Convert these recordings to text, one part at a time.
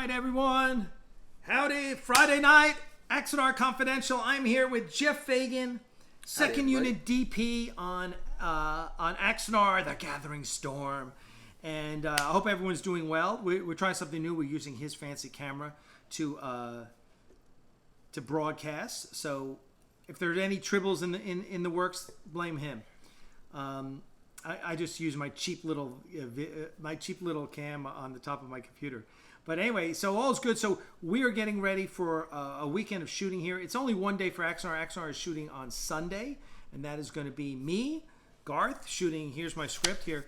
right, everyone. Howdy. Friday night, Axanar Confidential. I'm here with Geoff Fagien, second unit DP on Axanar, The Gathering Storm. And I hope everyone's doing well. We're trying something new. We're using his fancy camera to broadcast. So if there's any tribbles in the works, blame him. I just use my cheap little cam on the top of my computer. But anyway, so all's good. So we are getting ready for a weekend of shooting here. It's only one day for Axanar. Axanar is shooting on Sunday, and that is going to be me, Garth, shooting. Here's my script here.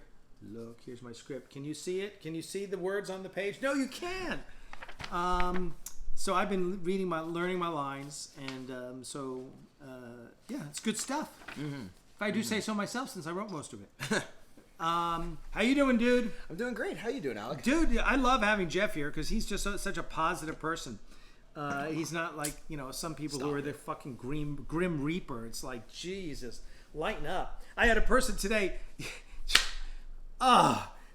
Look, here's my script. Can you see it? Can you see the words on the page? No, you can't. So I've been learning my lines, and yeah, it's good stuff. Mm-hmm. If I do say so myself, since I wrote most of it. How you doing, dude? I'm doing great. How you doing, Alec? Dude, I love having Geoff here because he's just such a positive person. He's not like, some people who are the fucking grim reaper. It's like, Jesus, lighten up. I had a person today,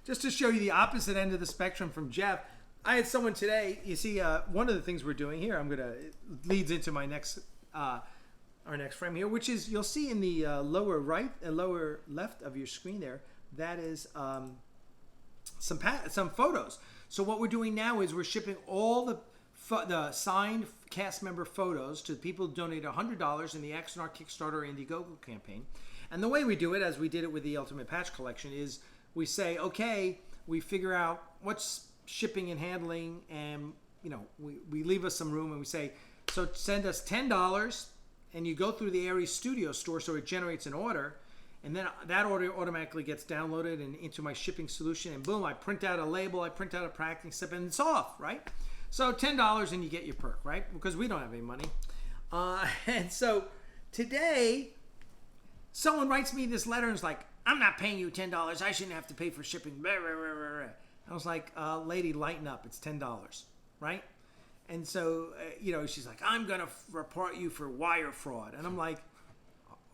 just to show you the opposite end of the spectrum from Geoff. I had someone today, you see, one of the things we're doing here, it leads into my next, our next frame here, which is, you'll see in the lower right and lower left of your screen there, that is some photos. So what we're doing now is we're shipping all the signed cast member photos to people who donate $100 in the Axanar Kickstarter Indiegogo campaign. And the way we do it, as we did it with the Ultimate Patch Collection, is we say, okay, we figure out what's shipping and handling, and we leave us some room, and we say, so send us $10, and you go through the Aries Studio store, so it generates an order. And then that order automatically gets downloaded and into my shipping solution. And boom, I print out a label, I print out a packing slip, and it's off, right? So $10 and you get your perk, right? Because we don't have any money. And so today, someone writes me this letter and is like, I'm not paying you $10. I shouldn't have to pay for shipping. I was like, lady, lighten up. It's $10, right? And so, she's like, I'm going to report you for wire fraud. And I'm like,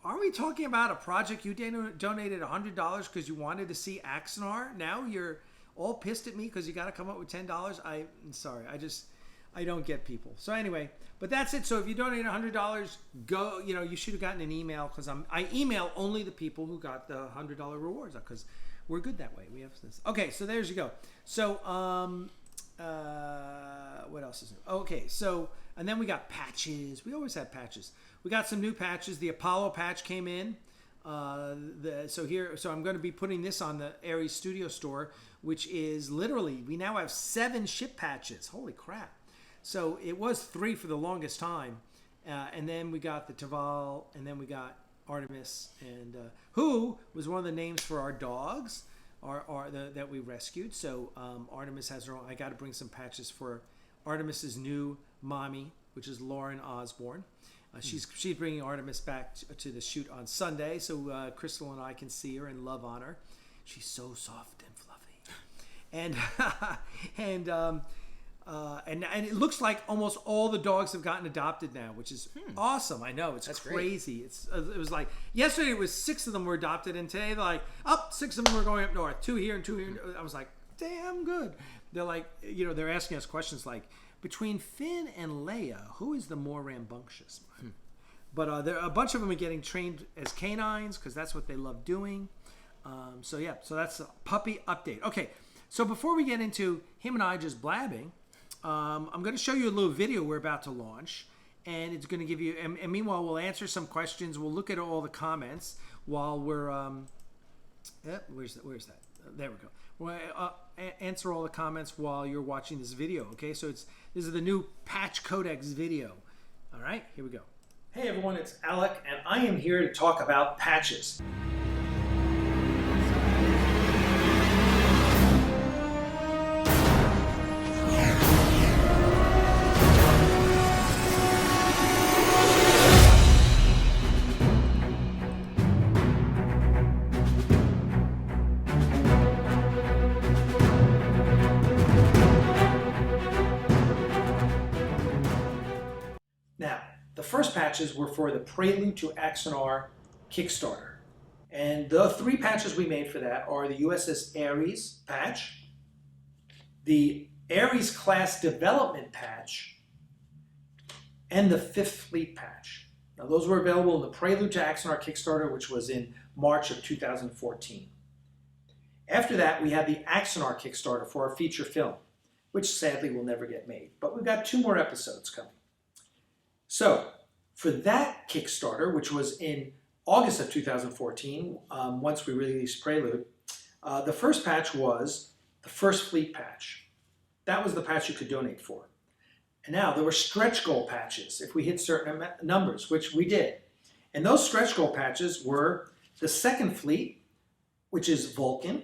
are we talking about a project you donated $100 because you wanted to see Axanar? Now you're all pissed at me because you got to come up with $10? I'm sorry. I don't get people. So anyway, but that's it. So if you donate $100, go, you should have gotten an email, because I email only the people who got the $100 rewards, because we're good that way. We have this. Okay, so there's you go. So what else is new? Okay, so, and then we got patches. We always have patches. We got some new patches. The Apollo patch came in. So I'm going to be putting this on the Aries Studio store, which is literally, we now have 7 ship patches. Holy crap. So it was 3 for the longest time. And then we got the Taval, and then we got Artemis, and who was one of the names for our dogs that we rescued. So Artemis has her own. I got to bring some patches for Artemis's new mommy, which is Lauren Osborne. She's bringing Artemis back to the shoot on Sunday, so Crystal and I can see her and love on her. She's so soft and fluffy, and it looks like almost all the dogs have gotten adopted now, which is awesome. I know, that's crazy. Great. It was like yesterday it was 6 of them were adopted, and today they're like 6 of them are going up north, 2 here and 2 here. I was like, damn good. They're like, they're asking us questions like, between Finn and Leia, who is the more rambunctious? But there a bunch of them are getting trained as canines because that's what they love doing. So that's a puppy update. Okay, so before we get into him and I just blabbing, I'm going to show you a little video we're about to launch, and it's going to give you. And meanwhile, we'll answer some questions. We'll look at all the comments while we're. Where's that? There we go. We'll answer all the comments while you're watching this video, okay? So this is the new Patch Codex video. All right, here we go. Hey everyone, it's Alec, and I am here to talk about patches. Now, the first patches were for the Prelude to Axanar Kickstarter. And the 3 patches we made for that are the USS Aries patch, the Ares class development patch, and the 5th Fleet patch. Now those were available in the Prelude to Axanar Kickstarter, which was in March of 2014. After that, we had the Axanar Kickstarter for our feature film, which sadly will never get made. But we've got 2 more episodes coming. So for that Kickstarter, which was in August of 2014, once we released Prelude, the first patch was the 1st Fleet patch. That was the patch you could donate for. And now there were stretch goal patches if we hit certain numbers, which we did. And those stretch goal patches were the 2nd Fleet, which is Vulcan,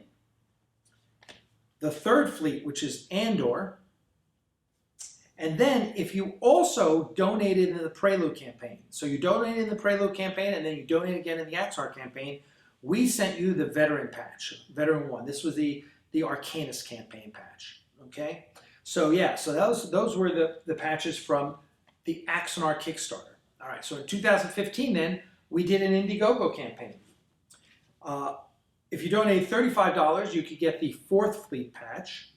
the 3rd Fleet, which is Andor, and then if you also donated in the Prelude campaign, so you donated in the Prelude campaign and then you donate again in the Axanar campaign, we sent you the Veteran patch, Veteran 1. This was the Arcanist campaign patch, okay? So yeah, so those were the patches from the Axanar Kickstarter. All right, so in 2015 then, we did an Indiegogo campaign. If you donated $35, you could get the 4th Fleet patch,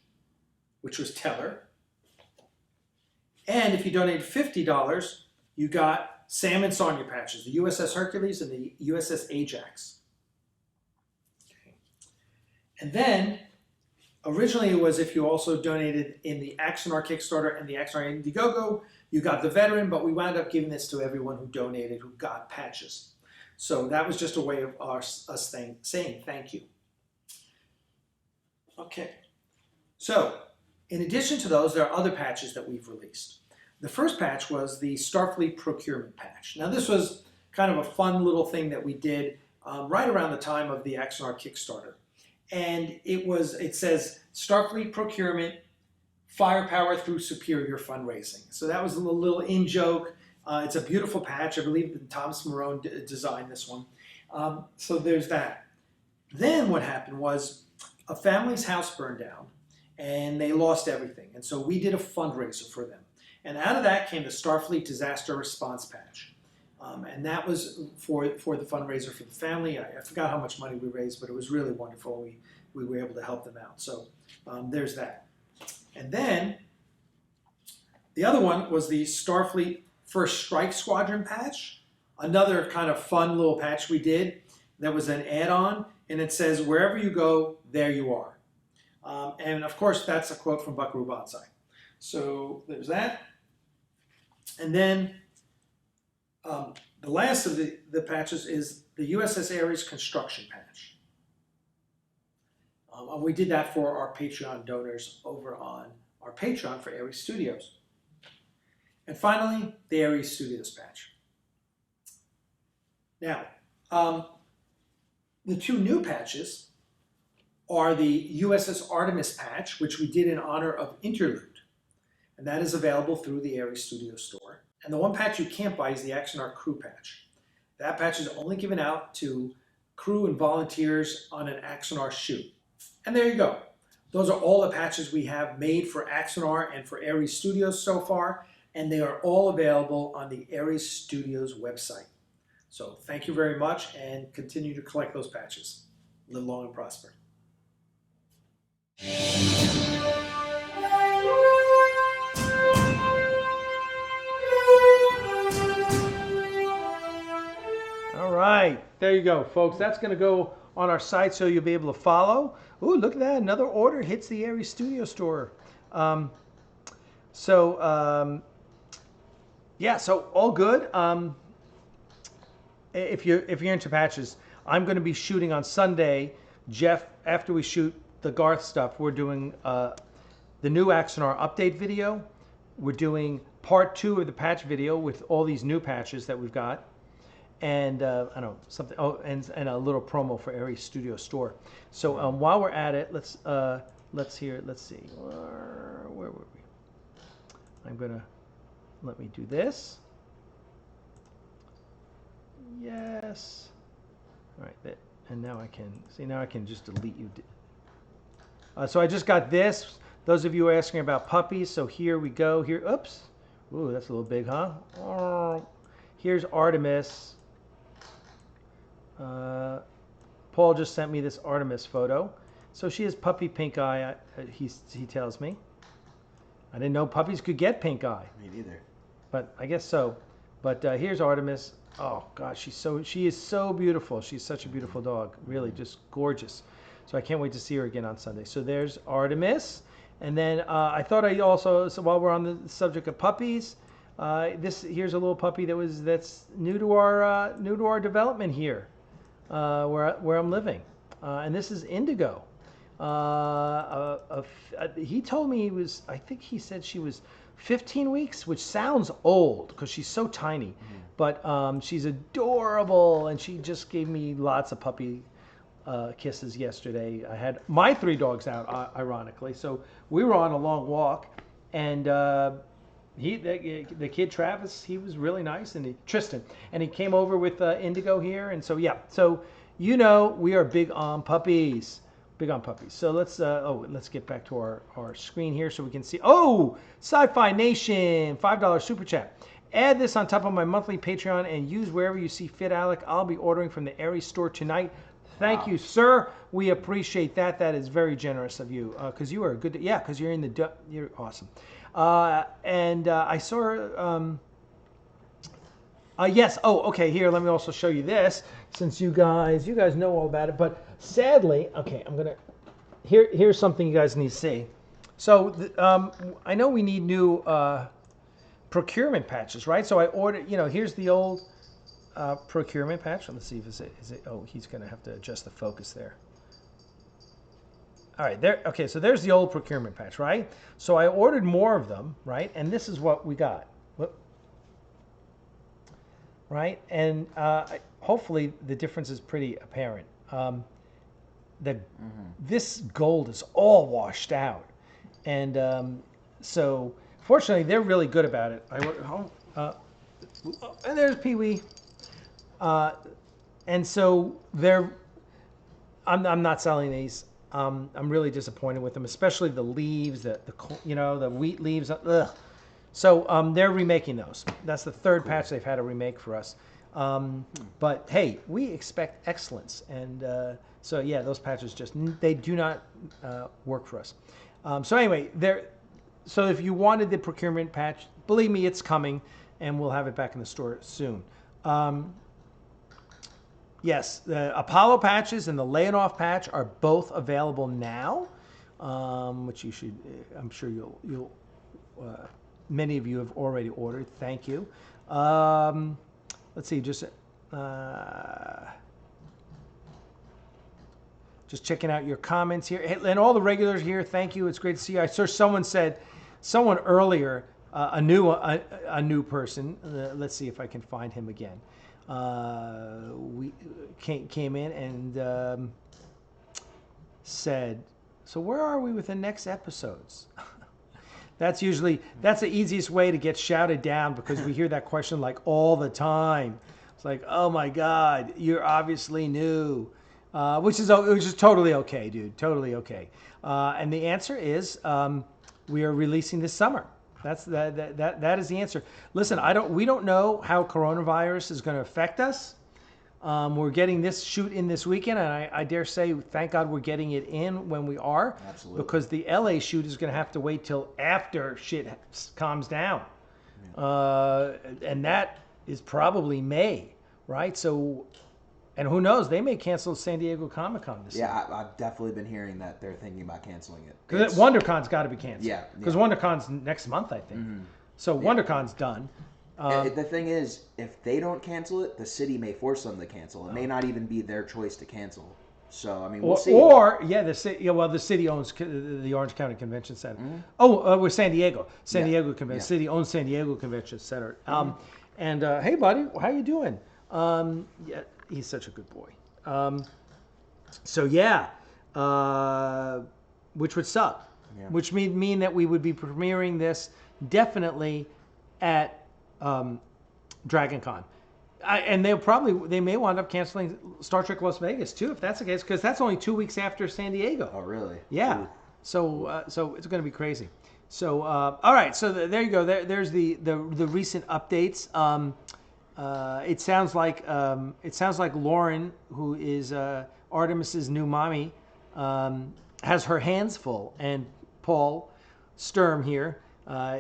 which was Teller. And if you donated $50, you got Sam and Sonya patches, the USS Hercules and the USS Ajax. Okay. And then, originally it was if you also donated in the Axanar Kickstarter and the Axanar Indiegogo, you got the Veteran, but we wound up giving this to everyone who donated who got patches. So that was just a way of us saying thank you. Okay, so in addition to those, there are other patches that we've released. The first patch was the Starfleet procurement patch. Now this was kind of a fun little thing that we did right around the time of the Axanar Kickstarter. And it says Starfleet procurement, firepower through superior fundraising. So that was a little in-joke. It's a beautiful patch. I believe Thomas Marone designed this one. So there's that. Then what happened was a family's house burned down and they lost everything. And so we did a fundraiser for them. And out of that came the Starfleet Disaster Response Patch. And that was for the fundraiser for the family. I forgot how much money we raised, but it was really wonderful. We were able to help them out. So there's that. And then the other one was the Starfleet First Strike Squadron patch, another kind of fun little patch we did that was an add-on, and it says, wherever you go, there you are. And of course, that's a quote from Buckaroo Banzai. So there's that. And then the last of the patches is the USS Ares construction patch. And we did that for our Patreon donors over on our Patreon for Ares Studios. And finally, the Ares Studios patch. Now, the 2 new patches are the USS Artemis patch, which we did in honor of Interlude. And that is available through the Ares Studio store. And the one patch you can't buy is the Axanar crew patch. That patch is only given out to crew and volunteers on an Axanar shoot. And there you go. Those are all the patches we have made for Axanar and for Ares Studios so far. And they are all available on the Ares Studios website. So thank you very much and continue to collect those patches. Live long and prosper. All right, there you go, folks. That's going to go on our site so you'll be able to follow. Ooh, look at that. Another order hits the Ares Studio store. Yeah, so all good. If you're into patches, I'm going to be shooting on Sunday. Geoff, after we shoot the Garth stuff, we're doing the new Axanar update video. We're doing part 2 of the patch video with all these new patches that we've got, and I don't know something. Oh, and a little promo for Ares Studio Store. So while we're at it, let's see. Where were we? I'm gonna. Let me do this. Yes. All right, and now I can see. Now I can just delete you. So I just got this. Those of you are asking about puppies. So here we go. Here, oops. Ooh, that's a little big, huh? Here's Artemis. Paul just sent me this Artemis photo. So she has puppy pink eye. He tells me. I didn't know puppies could get pink eye. Me neither. But I guess so. But here's Artemis. Oh gosh, she is so beautiful. She's such a beautiful dog. Really, just gorgeous. So I can't wait to see her again on Sunday. So there's Artemis. And then I thought I also, so while we're on the subject of puppies, here's a little puppy that's new to our development here, where I'm living. And this is Indigo. He told me I think he said she was 15 weeks, which sounds old because she's so tiny. Mm-hmm. But she's adorable, and she just gave me lots of puppy kisses yesterday. I had my 3 dogs out, ironically. So we were on a long walk, and the kid Travis, he was really nice, and Tristan, and he came over with Indigo here, and so yeah. So we are big on puppies. Big on puppies. So let's get back to our screen here so we can see. Oh, Sci-Fi Nation, $5 super chat. Add this on top of my monthly Patreon and use wherever you see fit, Alec. I'll be ordering from the Aerie store tonight. Thank you, sir. We appreciate that. That is very generous of you because you are a good. Because you're you're awesome. And I saw. Yes. Oh, okay. Here, let me also show you this since you guys know all about it. But sadly, okay, I'm gonna. Here's something you guys need to see. So I know we need new procurement patches, right? So I ordered. Here's the old procurement patch. Let's see if is it. Oh, he's gonna have to adjust the focus there. All right, there. Okay, so there's the old procurement patch, right? So I ordered more of them, right? And this is what we got. Right, and hopefully the difference is pretty apparent. This gold is all washed out, and so fortunately they're really good about it. And there's Pee Wee, and so I'm not selling these. I'm really disappointed with them, especially the leaves, the wheat leaves. Ugh. So they're remaking those. That's the third patch they've had to remake for us. But hey, we expect excellence, and so yeah, those patches they do not work for us. So anyway, so if you wanted the procurement patch, believe me, it's coming, and we'll have it back in the store soon. Yes, the Apollo patches and the Leonov patch are both available now, which you should. I'm sure you'll. Many of you have already ordered. Thank you. Let's see. Just checking out your comments here, and all the regulars here. Thank you. It's great to see you. I saw someone earlier, a new person. Let's see if I can find him again. We came in and said, "So where are we with the next episodes?" That's the easiest way to get shouted down because we hear that question like all the time. It's like, oh my God, you're obviously new, which is totally okay, dude, totally okay. And the answer is we are releasing this summer. That is the answer. Listen, we don't know how coronavirus is going to affect us. We're getting this shoot in this weekend, and I dare say, thank God we're getting it in when we are. Absolutely. Because the LA shoot is going to have to wait till after shit calms down. Yeah. And that is probably May, right? So, and who knows, they may cancel San Diego Comic-Con this year. Yeah, I've definitely been hearing that they're thinking about canceling it. Because WonderCon's got to be canceled. Yeah. Because WonderCon's next month, I think. Mm-hmm. So WonderCon's done. The thing is, if they don't cancel it, the city may force them to cancel. It may not even be their choice to cancel. So I mean, we'll see. The city. Yeah, well, the city owns the Orange County Convention Center. Mm-hmm. We're San Diego. San Diego Convention. Yeah. City owns San Diego Convention Center. And hey, buddy, how you doing? Yeah, he's such a good boy. So yeah, which would suck. Yeah. Which mean that we would be premiering this definitely at DragonCon. And they may wind up canceling Star Trek Las Vegas too, if that's the case, because that's only 2 weeks after San Diego. Oh, really? Yeah. Ooh. So it's going to be crazy. So all right. So there you go. There's the recent updates. It sounds like Lauren, who is Artemis's new mommy, has her hands full, and Paul Sturm here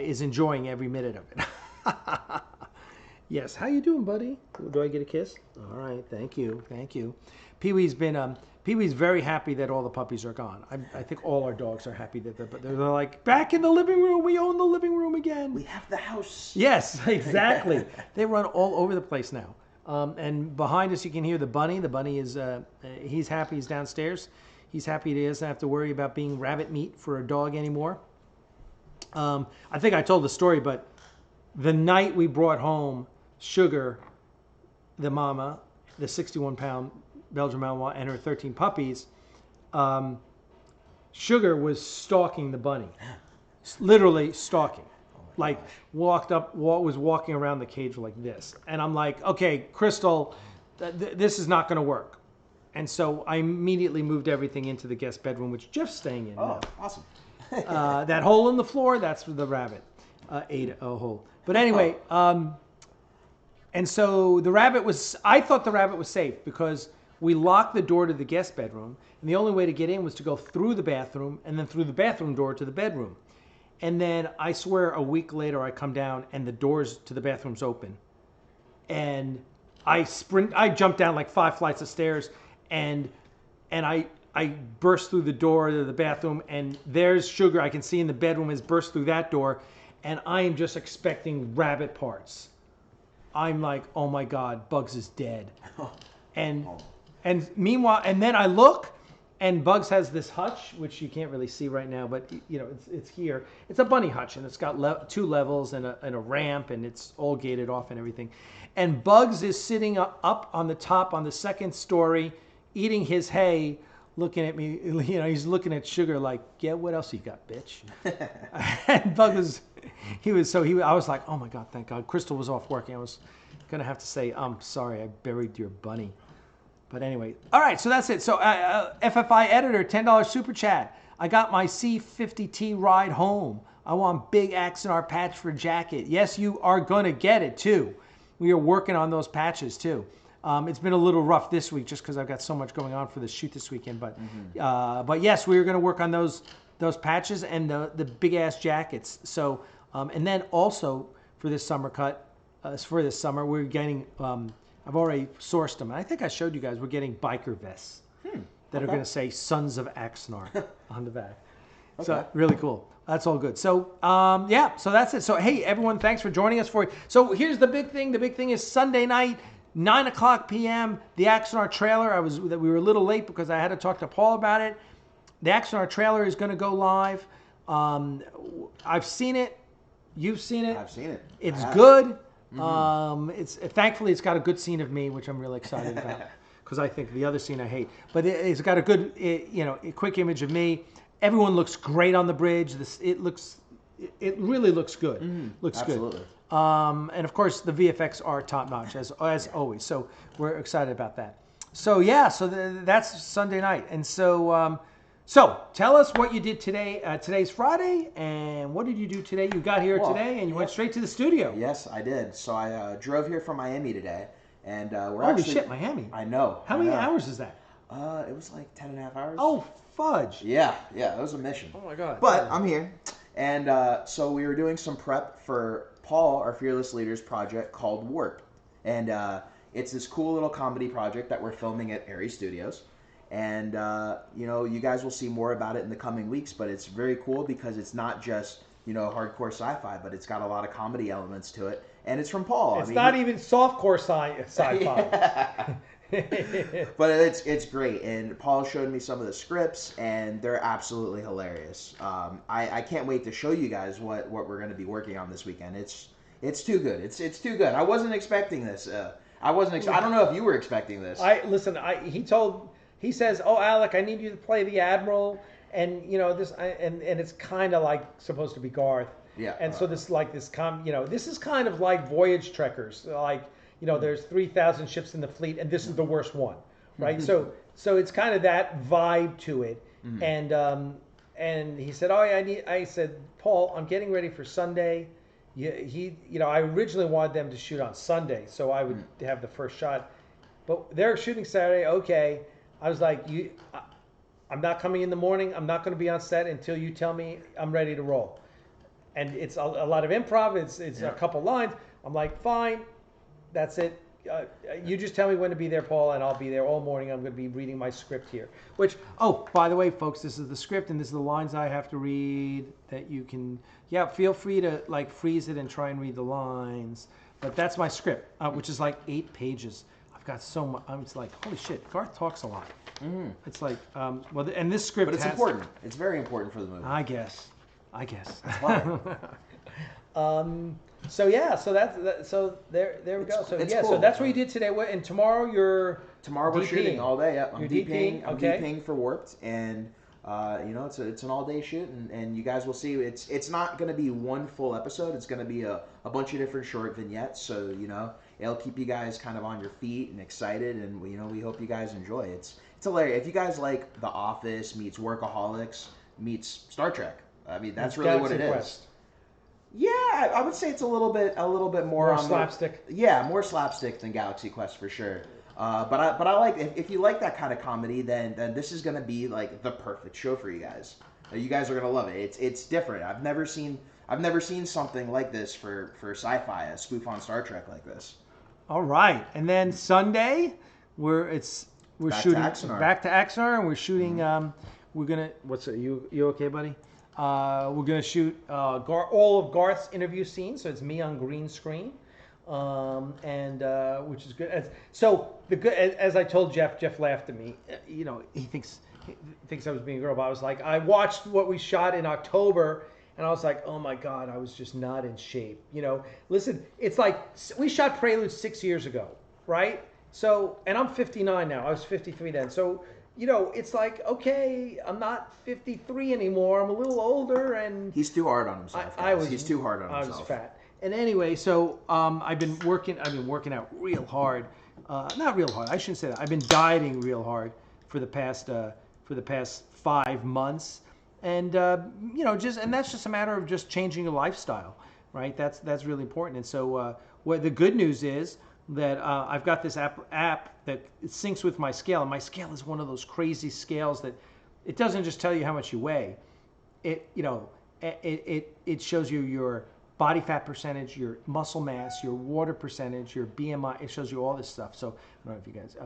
is enjoying every minute of it. Yes, how you doing, buddy? Do I get a kiss? All right, thank you. Pee-wee's very happy that all the puppies are gone. I think all our dogs are happy that they're like, back in the living room. We own the living room again. We have the house. Yes, exactly. They run all over the place now. And behind us, you can hear the bunny. The bunny is, he's happy he's downstairs. He's happy he doesn't have to worry about being rabbit meat for a dog anymore. I think I told the story, but the night we brought home Sugar, the mama, the 61-pound Belgian Malinois, and her 13 puppies, Sugar was stalking the bunny. Literally stalking. Like, was walking around the cage like this. And I'm like, okay, Crystal, this is not going to work. And so I immediately moved everything into the guest bedroom, which Geoff's staying in now. Awesome. That hole in the floor, that's where the rabbit ate a hole. But anyway, and so I thought the rabbit was safe because we locked the door to the guest bedroom, and the only way to get in was to go through the bathroom and then through the bathroom door to the bedroom. And then I swear a week later I come down and the doors to the bathroom's open. And I jumped down like 5 flights of stairs and I burst through the door to the bathroom, and there's Sugar. I can see in the bedroom has burst through that door, and I am just expecting rabbit parts. I'm like, oh my God, Bugs is dead. And meanwhile, and then I look, and Bugs has this hutch, which you can't really see right now, but you know, it's here. It's a bunny hutch, and it's got 2 levels and a ramp, and it's all gated off and everything. And Bugs is sitting up on the top on the 2nd story, eating his hay, looking at me. You know, he's looking at Sugar like, yeah, what else you got, bitch? And Bugs I was like, oh my God, thank God. Crystal was off working. I was going to have to say, I'm sorry, I buried your bunny. But anyway, all right, so that's it. So FFI editor, $10 super chat. I got my C50T ride home. I want big Axanar patch for jacket. Yes, you are going to get it too. We are working on those patches too. It's been a little rough this week just because I've got so much going on for the shoot this weekend. But yes, we are going to work on those patches and the big ass jackets. So and then also for this summer cut, we're getting. I've already sourced them. I think I showed you guys. We're getting biker vests that are going to say "Sons of Axanar" on the back. Okay. So really cool. That's all good. So yeah. So that's it. So hey, everyone, thanks for joining us for. So here's the big thing. The big thing is Sunday night. 9:00 p.m. The Axanar trailer. We were a little late because I had to talk to Paul about it. The Axanar trailer is going to go live. I've seen it. You've seen it. I've seen it. It's good. Thankfully it's got a good scene of me, which I'm really excited about because I think the other scene I hate. But it's got a good, a quick image of me. Everyone looks great on the bridge. It really looks good. Looks Absolutely. good. And of course the VFX are top notch as always. So we're excited about that. So yeah, that's Sunday night. And so tell us what you did today. Today's Friday, and what did you do today? You got here today, and you went straight to the studio. Yes, I did. So I drove here from Miami today, and Holy shit, Miami! I know. How many hours is that? It was like 10.5 hours. Oh, fudge! Yeah, it was a mission. Oh my God! But I'm here, and so we were doing some prep for Paul, our Fearless Leaders project called Warp, and it's this cool little comedy project that we're filming at Aries Studios. And, you guys will see more about it in the coming weeks, but it's very cool because it's not just, hardcore sci-fi, but it's got a lot of comedy elements to it. And it's from Paul. It's not even softcore sci-fi. But it's great. And Paul showed me some of the scripts, and they're absolutely hilarious. I can't wait to show you guys what we're going to be working on this weekend. It's too good. It's too good. I wasn't expecting this. I don't know if you were expecting this. He says, "Oh, Alec, I need you to play the Admiral, and and it's kind of like supposed to be Garth." Yeah. And so this is kind of like Voyage Trekkers, like there's 3,000 ships in the fleet, and this is the worst one, right? So it's kind of that vibe to it. And he said, "Oh, I said, Paul, I'm getting ready for Sunday." I originally wanted them to shoot on Sunday, so I would have the first shot, but they're shooting Saturday. Okay. I was like, I'm not coming in the morning. I'm not going to be on set until you tell me I'm ready to roll. and it's a lot of improv. It's a couple lines. I'm like, fine, that's it. You just tell me when to be there, Paul, and I'll be there all morning. I'm going to be reading my script here. Which, oh, by the way, folks, this is the script, and this is the lines I have to read that you can, feel free to like freeze it and try and read the lines. But that's my script, which is like 8 pages. I've got so much. It's like, holy shit, Garth talks a lot. It's like, and this script But it's important. It's very important for the movie. I guess. That's why. So there we go. So it's cool. So that's what you did today. And tomorrow we're DPing. shooting all day. Yep, I'm You're DPing. I'm okay. DPing for Warped, and it's an all day shoot, and you guys will see. It's not going to be one full episode. It's going to be a bunch of different short vignettes. So it'll keep you guys kind of on your feet and excited, and we hope you guys enjoy. It's hilarious. If you guys like The Office meets Workaholics meets Star Trek, I mean that's really what it is. Yeah, I would say it's a little bit more on slapstick. More slapstick than Galaxy Quest for sure. But I like if you like that kind of comedy, then this is gonna be like the perfect show for you guys. You guys are gonna love it. It's different. I've never seen something like this for sci-fi, a spoof on Star Trek like this. All right, and then Sunday we're shooting back to Axanar, and we're shooting. We're gonna. What's it? You okay, buddy? We're gonna shoot all of Garth's interview scenes, so it's me on green screen, and which is good. As I told Jeff laughed at me. He thinks I was being a girl, but I was like, I watched what we shot in October, and I was like, oh my God, I was just not in shape. Listen, it's like we shot Prelude 6 years ago, right? So, and I'm 59 now. I was 53 then. So, it's like, okay, I'm not 53 anymore. I'm a little older, and he's too hard on himself. He's too hard on himself. I was fat. And anyway, so I've been working out real hard. Not real hard. I shouldn't say that. I've been dieting real hard for the past 5 months, and that's just a matter of just changing your lifestyle, right? That's really important. And so, what the good news is that I've got this app that syncs with my scale, and my scale is one of those crazy scales that it doesn't just tell you how much you weigh. It shows you your body fat percentage, your muscle mass, your water percentage, your BMI. It shows you all this stuff. So I don't know if you guys.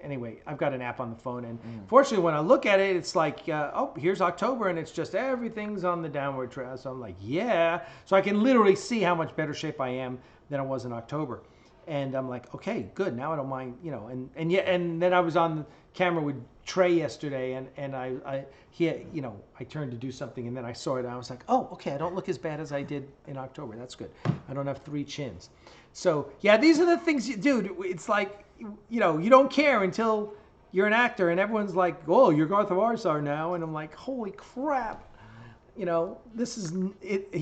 Anyway, I've got an app on the phone, and fortunately, when I look at it, it's like, here's October, and it's just everything's on the downward trail. So I'm like, yeah. So I can literally see how much better shape I am than I was in October. And I'm like, okay, good. Now I don't mind, and then I was on the camera with Trey yesterday, and I turned to do something, and then I saw it, and I was like, oh, okay, I don't look as bad as I did in October. That's good. I don't have 3 chins. So yeah, these are the things you do. It's like, you don't care until you're an actor, and everyone's like, oh, you're Garth of Izar now, and I'm like, holy crap. This is it.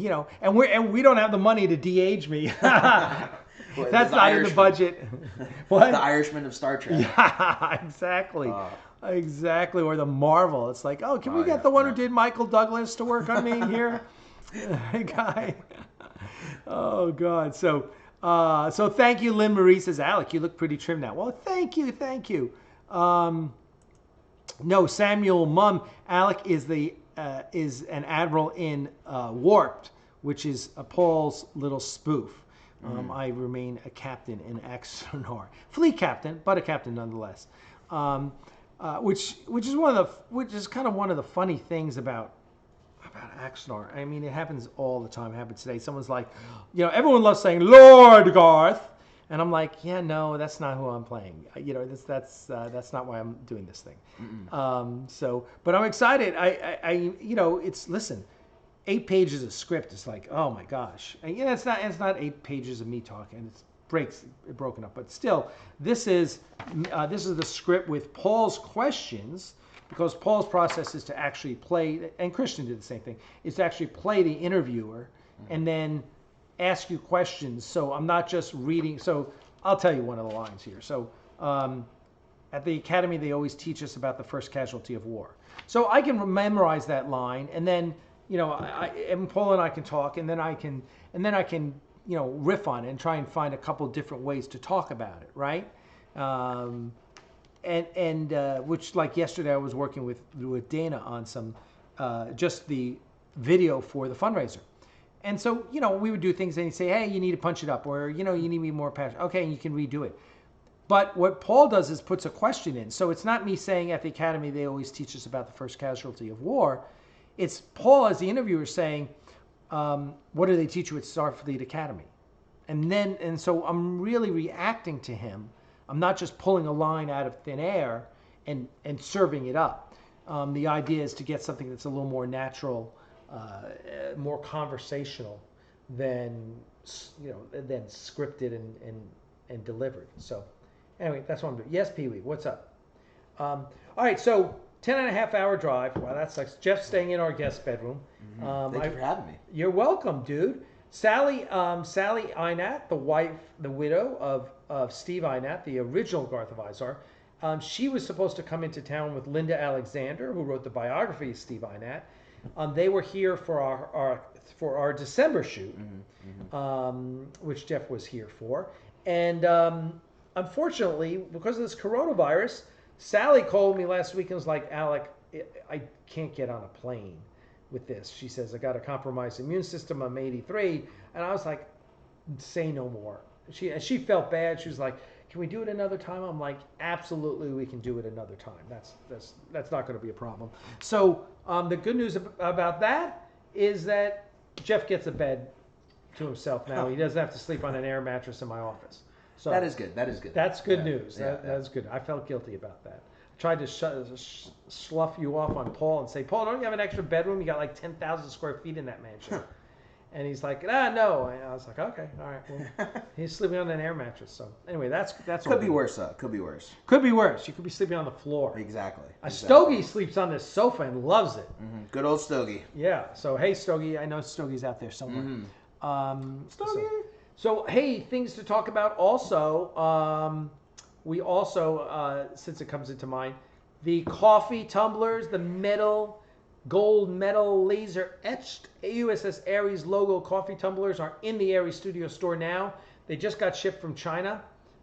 And we don't have the money to de-age me. Well, that's not in the budget. What? The Irishman of Star Trek. Yeah, exactly. Exactly. Or the Marvel. It's like, can we get the one who did Michael Douglas to work on me here? Guy. Oh, God. So thank you, Lynn Marie says, Alec, you look pretty trim now. Well, thank you. No, Samuel Mum. Alec is an admiral in Warped, which is Paul's little spoof. I remain a captain in Axanar, fleet captain, but a captain nonetheless. Which is kind of one of the funny things about Axanar. I mean, it happens all the time. It happens today. Someone's like, everyone loves saying Lord Garth, and I'm like, yeah, no, that's not who I'm playing. That's not why I'm doing this thing. But I'm excited. Listen. 8 pages of script is like, oh my gosh. And it's not 8 pages of me talking. It's broken up. But still, this is the script with Paul's questions, because Paul's process is to actually play, and Christian did the same thing, is to actually play the interviewer and then ask you questions. So I'm not just reading. So I'll tell you one of the lines here. So at the academy, they always teach us about the first casualty of war. So I can memorize that line, and then and Paul and I can talk, and then I can riff on it and try and find a couple different ways to talk about it, right? Which, like yesterday, I was working with Dana on some just the video for the fundraiser, And so, you know, we would do things and he'd say, hey, you need to punch it up, or, you know, you need to be more passionate. Okay, and you can redo it. But what Paul does is puts a question in. So it's not me saying at the academy they always teach us about the first casualty of war. It's Paul as the interviewer saying, what do they teach you at Starfleet Academy? And so I'm really reacting to him. I'm not just pulling a line out of thin air and serving it up. The idea is to get something that's a little more natural, more conversational than, you know, than scripted and delivered. So anyway, that's what I'm doing. Yes, Pee-wee, what's up? All right, so 10.5-hour drive. Wow, that sucks. Jeff's staying in our guest bedroom. Thank you for having me. You're welcome, dude. Sally Einat, the widow of Steve Einat, the original Garth of Izar, she was supposed to come into town with Linda Alexander, who wrote the biography of Steve Einat. They were here for our December shoot, which Geoff was here for. And unfortunately, because of this coronavirus, Sally called me last week and was like, Alec, I can't get on a plane with this. She says, I got a compromised immune system. I'm 83. And I was like, say no more. She felt bad. She was like, can we do it another time? I'm like, absolutely, we can do it another time. That's not going to be a problem. So the good news about that is that Geoff gets a bed to himself now. He doesn't have to sleep on an air mattress in my office. So that is good. That is good. That's good news. That's good. I felt guilty about that. I tried to slough you off on Paul and say, Paul, don't you have an extra bedroom? You got like 10,000 square feet in that mansion. And he's like, no. And I was like, okay, all right. Well, he's sleeping on an air mattress. So anyway, that's could be worse though. Could be worse. Could be worse. You could be sleeping on the floor. Exactly. Stogie sleeps on this sofa and loves it. Mm-hmm. Good old Stogie. Yeah. So hey, Stogie, I know Stogie's out there somewhere. Stogie. So hey, things to talk about. Also, we also, since it comes into mind, the coffee tumblers, the gold metal laser etched USS Ares logo coffee tumblers are in the Ares Studio store now. They just got shipped from China.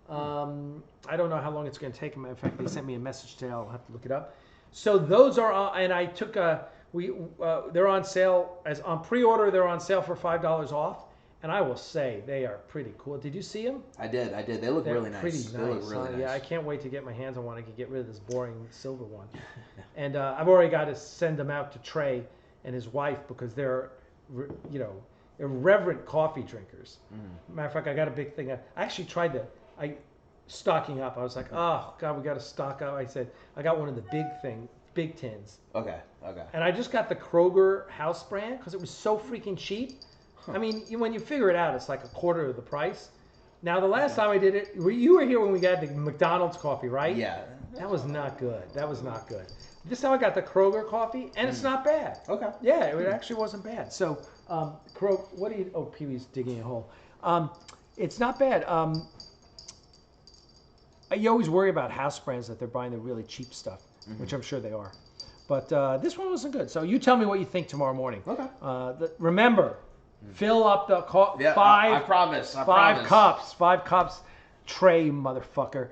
I don't know how long it's going to take them. In fact, they sent me a message today. I'll have to look it up. So those are, and I took they're on sale on pre-order. They're on sale for $5 off. And I will say they are pretty cool. Did you see them? I did. They look really nice. Pretty nice. They look really nice. Yeah, I can't wait to get my hands on one. I can get rid of this boring silver one. And I've already got to send them out to Trey and his wife because they're, irreverent coffee drinkers. Matter of fact, I got a big thing. I actually tried stocking up. I was like, oh God, we got to stock up. I said, I got one of the big tins. Okay. And I just got the Kroger house brand because it was so freaking cheap. I mean, when you figure it out, it's like a quarter of the price. Now, the last time I did it, you were here when we got the McDonald's coffee, right? Yeah. That was not good. This time I got the Kroger coffee, and it's not bad. Okay. Yeah, it actually wasn't bad. So, what do you? Oh, Pee-wee's digging a hole. It's not bad. You always worry about house brands that they're buying the really cheap stuff, which I'm sure they are. But this one wasn't good. So you tell me what you think tomorrow morning. Okay. Remember. Fill up the five. I promise. Five cups. Trey, motherfucker.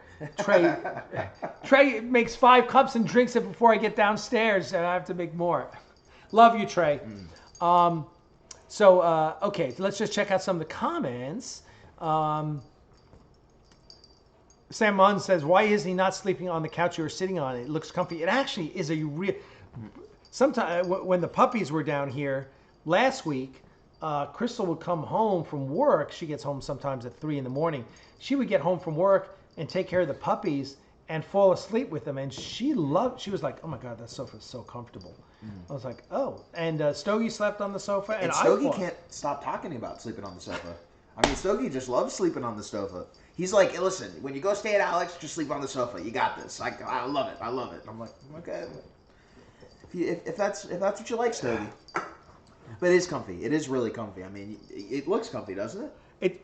Trey makes 5 cups and drinks it before I get downstairs, and I have to make more. Love you, Trey. Okay, let's just check out some of the comments. Sam Munn says, "Why is he not sleeping on the couch you were sitting on? It looks comfy." It actually is a real. Sometimes when the puppies were down here last week. Crystal would come home from work. She gets home sometimes at 3 a.m. She would get home from work and take care of the puppies and fall asleep with them. And she was like, oh my God, that sofa is so comfortable. I was like, oh. And Stogie slept on the sofa. And Stogie can't stop talking about sleeping on the sofa. I mean, Stogie just loves sleeping on the sofa. He's like, hey, listen, when you go stay at Alex, just sleep on the sofa. You got this. I love it. And I'm like, okay. If that's what you like, Stogie. But it is comfy. It is really comfy. I mean, it looks comfy, doesn't it?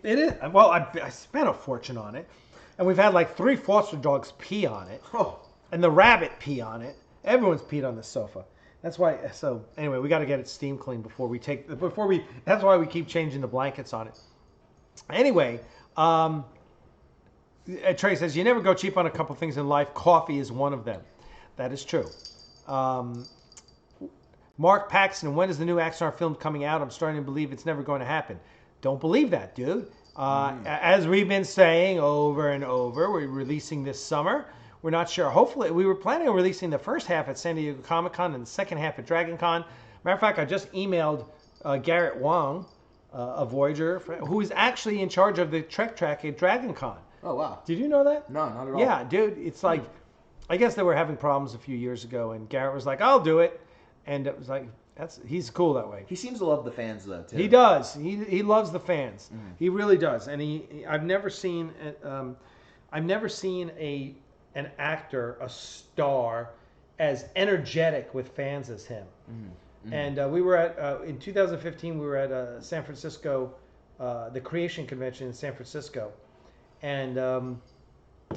It is. Well, I spent a fortune on it. And we've had like 3 foster dogs pee on it. Oh. And the rabbit pee on it. Everyone's peed on the sofa. That's why. So anyway, we got to get it steam cleaned that's why we keep changing the blankets on it. Anyway, Trey says, you never go cheap on a couple things in life. Coffee is one of them. That is true. Mark Paxton, when is the new Axanar film coming out? I'm starting to believe it's never going to happen. Don't believe that, dude. As we've been saying over and over, we're releasing this summer. We're not sure. Hopefully, we were planning on releasing the first half at San Diego Comic-Con and the second half at Dragon Con. Matter of fact, I just emailed Garrett Wang, a Voyager, who is actually in charge of the Trek track at Dragon Con. Oh, wow. Did you know that? No, not at all. Yeah, dude. It's like, I guess they were having problems a few years ago, and Garrett was like, I'll do it. And it was like, he's cool that way. He seans to love the fans, though, too. He does. He loves the fans. He really does. And I've never seen an actor, a star, as energetic with fans as him. And we were at in 2015. We were at San Francisco, the Creation Convention in San Francisco, and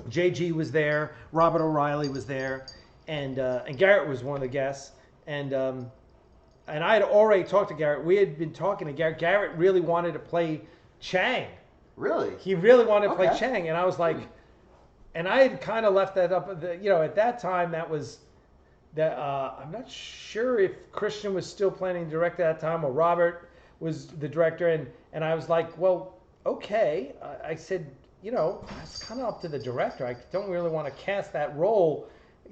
JG was there. Robert O'Reilly was there, and Garrett was one of the guests. And I had already talked to Garrett. We had been talking to Garrett. Garrett really wanted to play Chang. Really? He really wanted to play Chang, and I was like, and I had kind of left that up. At that time, that was that. I'm not sure if Christian was still planning to direct at that time, or Robert was the director, and I was like, well, okay. I said, it's kind of up to the director. I don't really want to cast that role.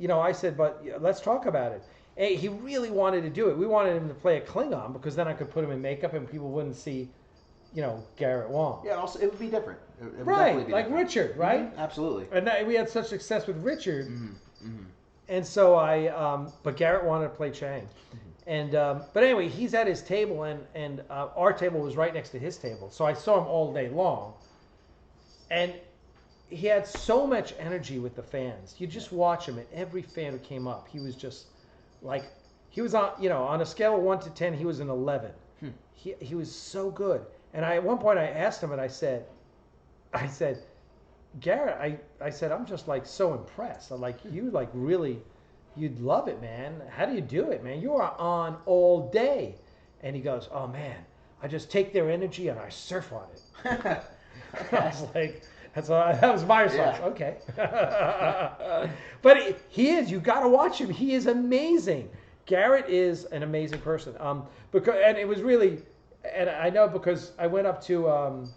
I said, but let's talk about it. And he really wanted to do it. We wanted him to play a Klingon because then I could put him in makeup and people wouldn't see, Garrett Wang. Yeah, also, it would be different. It would Right, definitely be like different. Richard, right? Absolutely. And we had such success with Richard. And so but Garrett wanted to play Chang. And but anyway, he's at his table, and our table was right next to his table. So I saw him all day long. And he had so much energy with the fans. You just watch him, and every fan who came up, he was just like, he was on a scale of 1 to 10, he was an 11. He was so good. And at one point I asked him, and I said, Garrett, I said, I'm just like so impressed. I'm like, you'd love it, man. How do you do it, man? You are on all day. And he goes, oh man, I just take their energy and I surf on it. I was like, that was my response. Yeah. Okay. But he is, you got to watch him. He is amazing. Garrett is an amazing person. And it was really, and I know because I went up to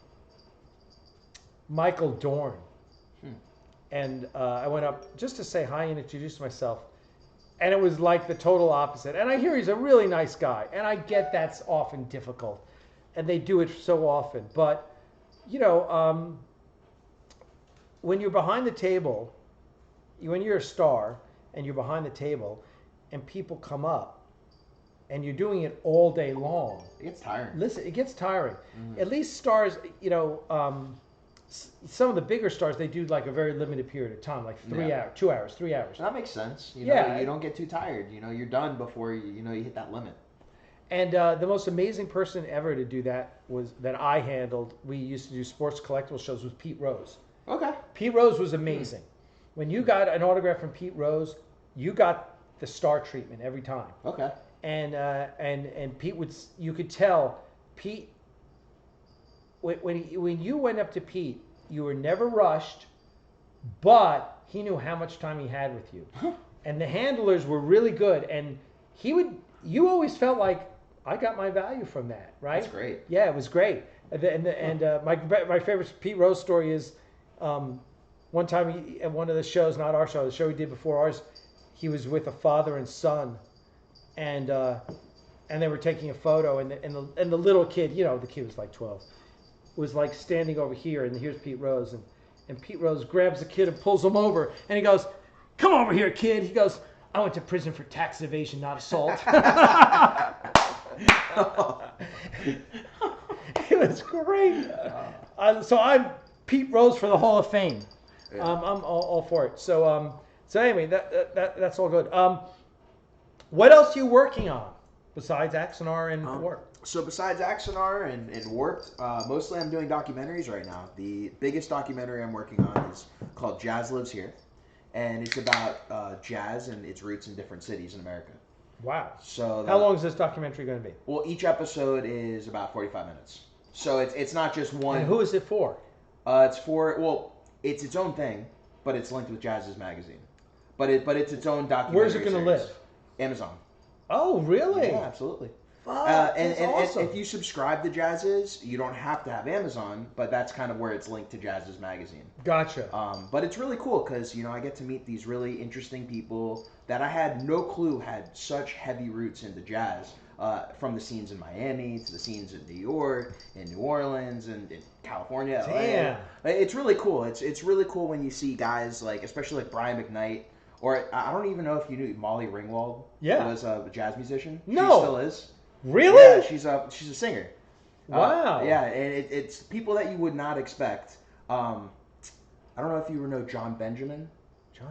Michael Dorn. And I went up just to say hi and introduce myself. And it was like the total opposite. And I hear he's a really nice guy. And I get that's often difficult. And they do it so often. But, when you're behind the table, when you're a star and you're behind the table and people come up and you're doing it all day long. It gets tiring. Listen, it gets tiring. At least stars, some of the bigger stars, they do like a very limited period of time, like 3 hours, 2 hours, 3 hours. That makes sense. You don't get too tired. You're done before you hit that limit. And the most amazing person ever to do that that I handled. We used to do sports collectible shows with Pete Rose. Okay. Pete Rose was amazing. When you got an autograph from Pete Rose, you got the star treatment every time. Okay. And Pete you could tell Pete when you went up to Pete, you were never rushed, but he knew how much time he had with you. And the handlers were really good, and you always felt like I got my value from that, right? That's great. Yeah, it was great. And my favorite Pete Rose story is one time at one of the shows, not our show, the show we did before ours, he was with a father and son, and they were taking a photo, and the little kid, the kid was like 12, was like standing over here, and here's Pete Rose, and Pete Rose grabs the kid and pulls him over, and he goes, "Come over here, kid." He goes, "I went to prison for tax evasion, not assault." It was great. So I'm Pete Rose for the Hall of Fame. Yeah. I'm all for it. So anyway, that's all good. What else are you working on besides Axanar and Warp? So besides Axanar and Warped, mostly I'm doing documentaries right now. The biggest documentary I'm working on is called Jazz Lives Here, and it's about jazz and its roots in different cities in America. Wow. So how long is this documentary going to be? Well, each episode is about 45 minutes. So it's not just one. And who is it for? It's its own thing, but it's linked with Jazz's magazine. But it's its own documentary. Where's it going to live? Amazon. Oh, really? Yeah, absolutely. Fuck, And, that's and, awesome. and if you subscribe to Jazz's, you don't have to have Amazon, but that's kind of where it's linked to Jazz's magazine. Gotcha. But it's really cool because I get to meet these really interesting people that I had no clue had such heavy roots into jazz. From the scenes in Miami to the scenes in New York, in New Orleans, and in California. Damn. It's really cool. It's really cool when you see guys like, especially like Brian McKnight, or I don't even know if you knew Molly Ringwald. Yeah. Was a jazz musician. No. She still is. Really? Yeah, she's a singer. Wow. Yeah, and it's people that you would not expect. I don't know if you know John Benjamin.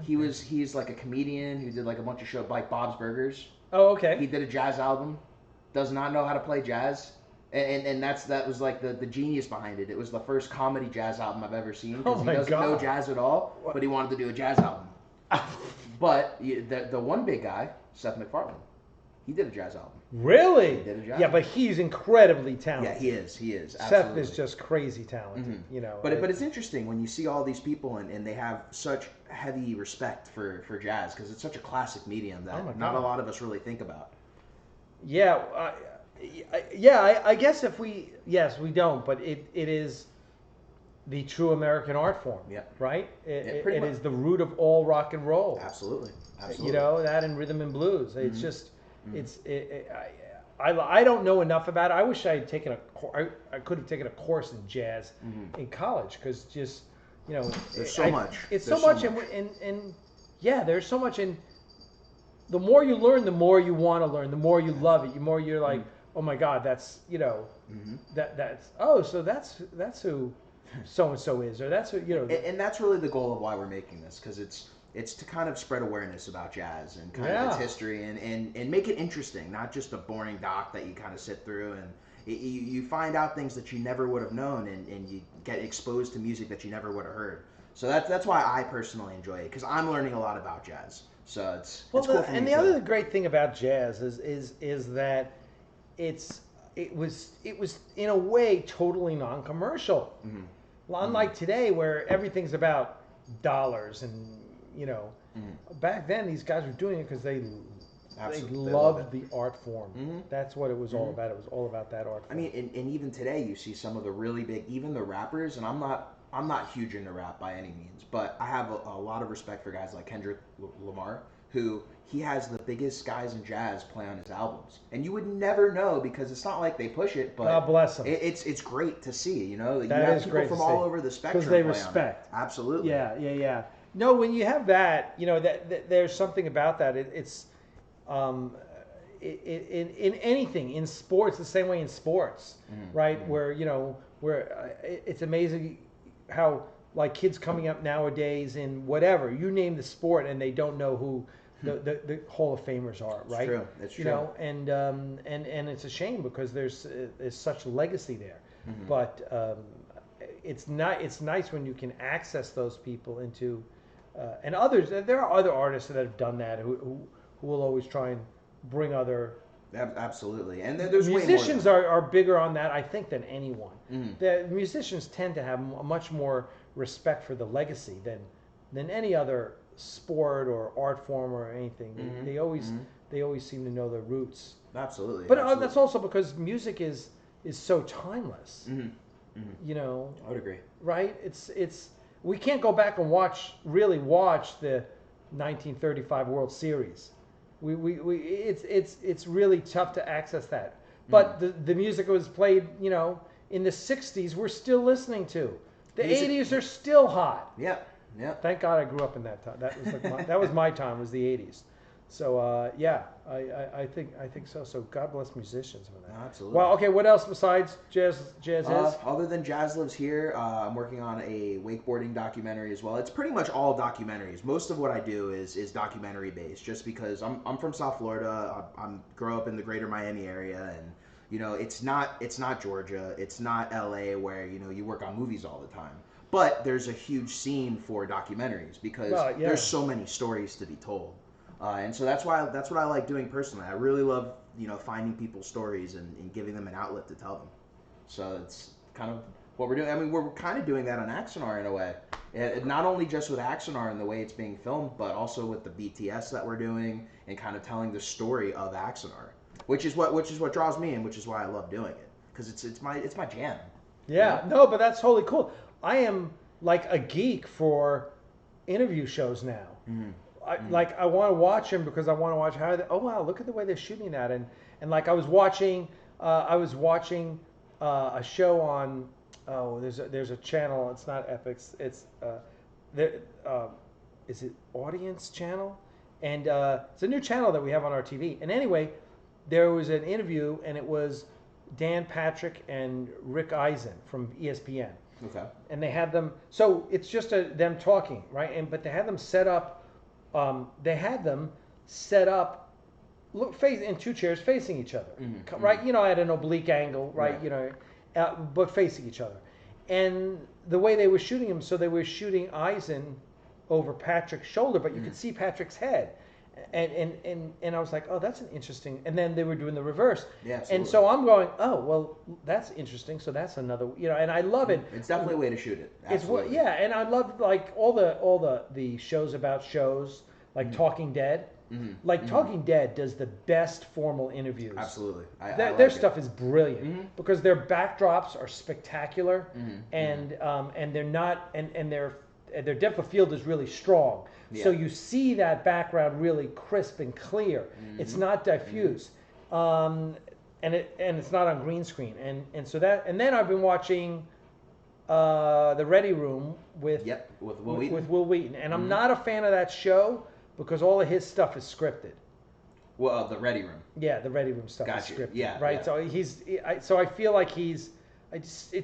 He's like a comedian who did like a bunch of shows like Bob's Burgers. Oh, okay. He did a jazz album. Does not know how to play jazz. And that was like the genius behind it. It was the first comedy jazz album I've ever seen because Oh he my doesn't know God. jazz at all, but he wanted to do a jazz album. But the one big guy, Seth MacFarlane, he did a jazz album. Really? He did a jazz Yeah, album. but he's incredibly talented. Yeah, he is. He is. Seth Absolutely. is just crazy talented. But it's interesting when you see all these people and they have such heavy respect for jazz because it's such a classic medium that Oh my not a God. lot of us really think about. Yeah, I guess yes, we don't, but it is the true American art form. Yeah. Right? pretty It much. is the root of all rock and roll. Absolutely. That and rhythm and blues. It's just, I don't know enough about it. I wish I had taken I could have taken a course in jazz in college because just, There's so much. It's There's so much, and yeah, there's so much, and the more you learn, the more you want to learn, the more you love it, the more you're like, oh my God, that's so that's who so and so is, or that's who And that's really the goal of why we're making this because it's to kind of spread awareness about jazz and kind of its history and make it interesting, not just a boring doc that you kind of sit through and you find out things that you never would have known and you get exposed to music that you never would have heard. So that's why I personally enjoy it because I'm learning a lot about jazz. So it's cool for me and the too. other great thing about jazz is that it was in a way totally non-commercial. Unlike today where everything's about dollars and back then these guys were doing it because they loved the art form. That's what it was all about. It was all about that art form. I mean, and even today you see some of the really big, even the rappers, and I'm not huge into rap by any means, but I have a lot of respect for guys like Kendrick Lamar, who he has the biggest guys in jazz play on his albums, and you would never know because it's not like they push it. But God bless them. It's great to see. You have is people great from to all see. over the spectrum Because they play on it. respect. Absolutely. Yeah. No, when you have that, that there's something about that. It's in anything, in sports, the same way in sports, right? Where it's amazing how like kids coming up nowadays in whatever you name the sport and they don't know who the Hall of Famers are, right? It's true. And it's a shame because there's such legacy there, but it's nice when you can access those people into and others. There are other artists that have done that who will always try and bring other. Absolutely, and there's musicians way more are bigger on that, I think, than anyone. The musicians tend to have much more respect for the legacy than any other sport or art form or anything. They always seem to know their roots. Absolutely, but that's also because music is so timeless. I would agree. Right? It's we can't go back and watch the 1935 World Series. It's really tough to access that. But the music that was played, in the 60s, we're still listening to. The 80s are still hot. Yeah. Thank God I grew up in that time. That was that was my time, was the 80s. So I think so. So God bless musicians for that. Absolutely. Well, okay. What else besides jazz is? Other than Jazz Lives Here, I'm working on a wakeboarding documentary as well. It's pretty much all documentaries. Most of what I do is documentary based, just because I'm from South Florida. I grew up in the greater Miami area, and it's not Georgia, it's not LA where you work on movies all the time. But there's a huge scene for documentaries because there's so many stories to be told. And so that's what I like doing personally. I really love finding people's stories and giving them an outlet to tell them. So it's kind of what we're doing. I mean, we're kind of doing that on Axanar in a way. Not only just with Axanar and the way it's being filmed, but also with the BTS that we're doing and kind of telling the story of Axanar, which is what draws me in, which is why I love doing it, because it's my jam. Yeah, You know? no, but that's totally cool. I am like a geek for interview shows now. Like I want to watch them because I want to watch how. Oh wow, look at the way they're shooting that, and like I was watching a show on. Oh, there's a channel. It's not Epics. It's is it Audience Channel? And it's a new channel that we have on our TV. And anyway, there was an interview, and it was Dan Patrick and Rick Eisen from ESPN. Okay. And they had them. So it's just them talking, right? But they had them set up. Look, face in two chairs facing each other, right? You know, at an oblique angle, right? You know, but facing each other. And the way they were shooting him, so they were shooting Eisen over Patrick's shoulder, but you could see Patrick's head. And I was like, oh, that's an interesting. And then they were doing the reverse. Yeah, absolutely. And so I'm going, oh, well, that's interesting. So that's another, you know, and I love it. It's definitely a way to shoot it. Absolutely. It's yeah, and I love like all the shows about shows like Talking Dead. Like Talking Dead does the best formal interviews. Absolutely. Their stuff is brilliant because their backdrops are spectacular, and they're not and their depth of field is really strong. So you see that background really crisp and clear. It's not diffuse, and it's not on green screen. And so that, and then I've been watching the Ready Room with Will Wheaton, and I'm not a fan of that show because all of his stuff is scripted. Well, the Ready Room. Yeah, the Ready Room stuff is scripted. Yeah, right. Yeah. So I feel like it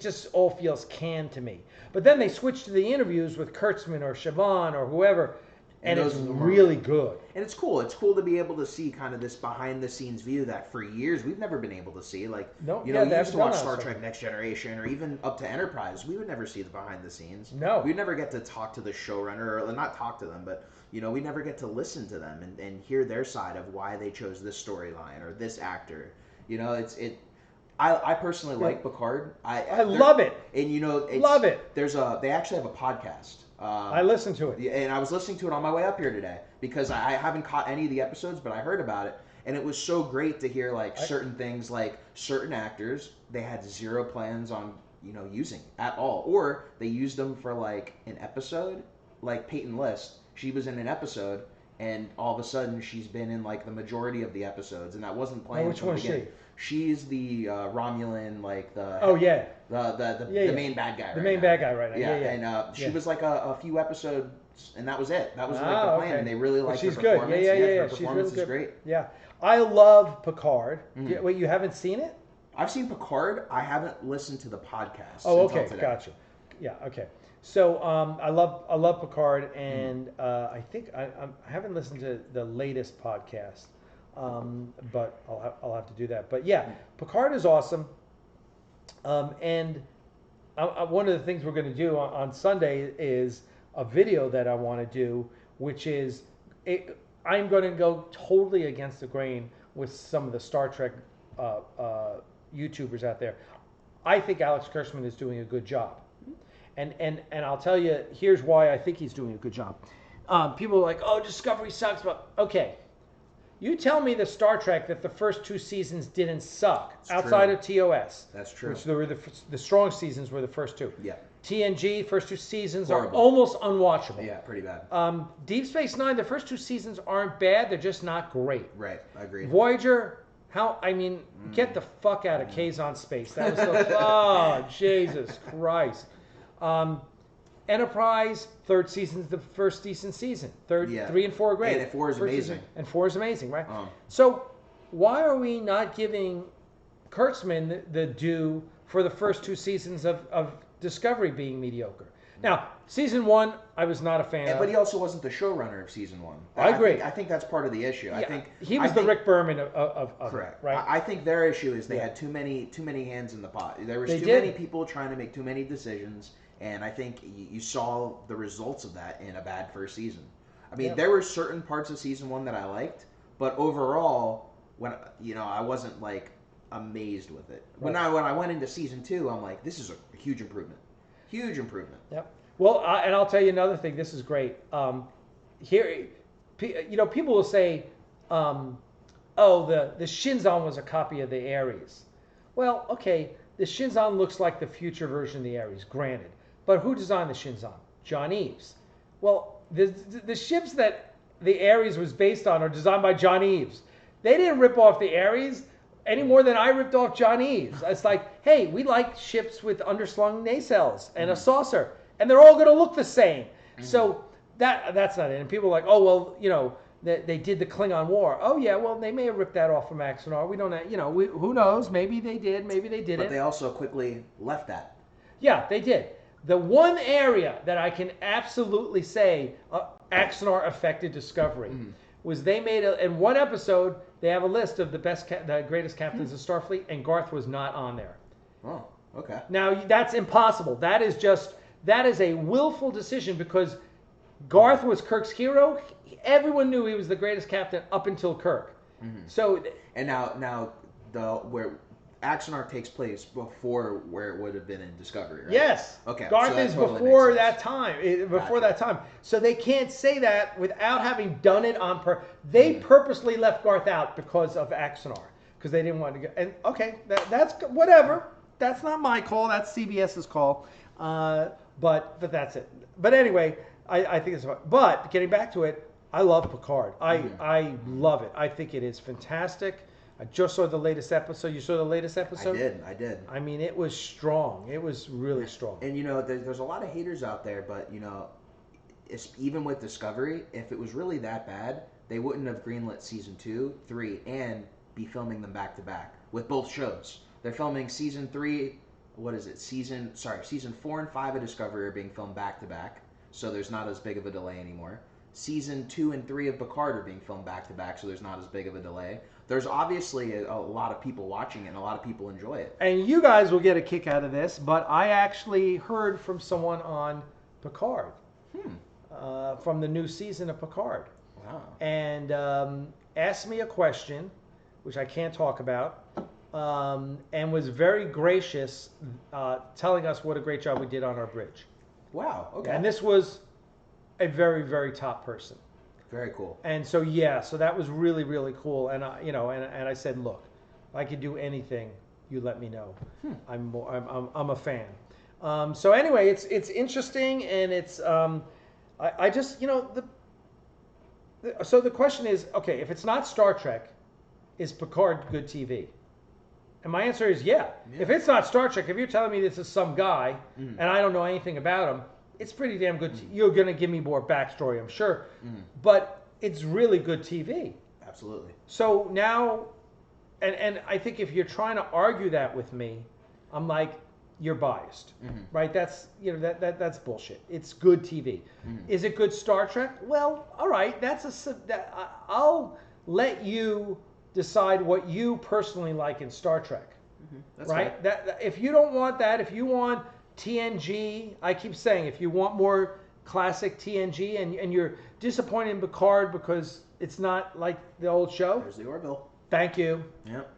just all feels canned to me. But then they switch to the interviews with Kurtzman or Siobhan or whoever, and it's really good. And it's cool. It's cool to be able to see kind of this behind the scenes view that for years we've never been able to see. Like, you used to watch Star Trek Next Generation or even up to Enterprise. We would never see the behind the scenes. No. We'd never get to talk to the showrunner, or not talk to them, but we never get to listen to them and hear their side of why they chose this storyline or this actor. I personally like Picard. I love it. And love it. They actually have a podcast. I listened to it. And I was listening to it on my way up here today because I haven't caught any of the episodes, but I heard about it. And it was so great to hear certain things, like certain actors, they had zero plans on, using at all. Or they used them for an episode, like Peyton List. She was in an episode and all of a sudden she's been in the majority of the episodes, and that wasn't planned. Which one is she? She's the Romulan, the main bad guy. The main bad guy right now. Yeah, and she was a few episodes, and that was it. That was the plan, and they really liked her performance. Good. Yeah. Her performance is great. Yeah, I love Picard. Wait, you haven't seen it? I've seen Picard. I haven't listened to the podcast. Oh, okay, gotcha. Yeah, okay. So I love Picard, and I think I haven't listened to the latest podcast, but I'll have to do that. But yeah, Picard is awesome, and one of the things we're going to do on Sunday is a video that I want to do, which is I'm going to go totally against the grain with some of the Star Trek YouTubers out there. I think Alex Kurtzman is doing a good job. And I'll tell you, here's why I think he's doing a good job. People are like, oh, Discovery sucks. But okay, you tell me the Star Trek that the first 2 seasons didn't suck outside of TOS. That's true. Which were the strong seasons were the first 2. Yeah. TNG, first 2 seasons Horrible. are almost unwatchable. Yeah, pretty bad. Deep Space Nine, the first 2 seasons aren't bad. They're just not great. Right, I agree. Voyager, get the fuck out of Kazon Space. That was so, oh, Jesus Christ. Enterprise, 3rd season's the first decent season. 3 and 4 are great. And 4 is amazing. And 4 is amazing, right? So why are we not giving Kurtzman the due for the first 2 seasons of Discovery being mediocre? Now, season 1, I was not a fan of. But he also wasn't the showrunner of season 1. I agree. I think that's part of the issue. Yeah, I think he was the Rick Berman of correct. Right? I think their issue is they had too many hands in the pot. There was many people trying to make too many decisions. And I think you saw the results of that in a bad first season. I mean, there were certain parts of season 1 that I liked, but overall, when I wasn't amazed with it. When I went into season 2, I'm like, this is a huge improvement. Huge improvement. Yep. Well, and I'll tell you another thing. This is great. Here, people will say, "Oh, the Shinzon was a copy of the Ares." Well, okay, the Shinzon looks like the future version of the Ares, granted. But who designed the Shinzon? John Eves. Well, the ships that the Ares was based on are designed by John Eves. They didn't rip off the Ares any more than I ripped off John Eves. It's like, hey, we like ships with underslung nacelles and a saucer, and they're all going to look the same. So that's not it. And people are like, oh, well, they did the Klingon War. Oh, yeah, well, they may have ripped that off from Axanar. We don't know. Who knows? Maybe they did. Maybe they didn't. But they also quickly left that. Yeah, they did. The one area that I can absolutely say Axanar affected Discovery was they made in one episode, they have a list of the greatest captains of Starfleet, and Garth was not on there. Oh, okay. Now, that's impossible. That is a willful decision because Garth was Kirk's hero. Everyone knew he was the greatest captain up until Kirk. So, and now where Axanar takes place before where it would have been in Discovery, right? Yes. Okay. Garth so that is totally before makes sense. that time. Before that time. So they can't say that without having done it on purpose. They purposely left Garth out because of Axanar. Because they didn't want to go. And okay, that's whatever. That's not my call. That's CBS's call. But that's it. But anyway, I think it's fun. But getting back to it, I love Picard. I love it. I think it is fantastic. I just saw the latest episode. You saw the latest episode? I did. I mean, it was strong. It was really strong. And there's a lot of haters out there, but even with Discovery, if it was really that bad, they wouldn't have greenlit season 2, 3, and be filming them back to back with both shows. They're filming season 3. What is it? Season 4 and 5 of Discovery are being filmed back to back, so there's not as big of a delay anymore. Season 2 and 3 of Picard are being filmed back to back, so there's not as big of a delay. There's obviously a lot of people watching it, and a lot of people enjoy it. And you guys will get a kick out of this, but I actually heard from someone on Picard, from the new season of Picard. Wow. And asked me a question, which I can't talk about, and was very gracious, telling us what a great job we did on our bridge. Wow. Okay. And this was a very, very top person. Very cool. And so so that was really, really cool. And and I said, look, if I could do anything, you let me know. I'm a fan. So anyway, it's interesting, and it's I just so the question is, okay, if it's not Star Trek, is Picard good TV? And my answer is yeah. If it's not Star Trek, if you're telling me this is some guy and I don't know anything about him, it's pretty damn good. You're going to give me more backstory, I'm sure. But it's really good TV. Absolutely. So now, and I think if you're trying to argue that with me, I'm like, you're biased, right? That's that's bullshit. It's good TV. Is it good Star Trek? Well, all right. I'll let you decide what you personally like in Star Trek, That's right? fair. That if you don't want that, if you want TNG, I keep saying, if you want more classic TNG and you're disappointed in Picard because it's not like the old show. There's the Orville. Thank you. Yep.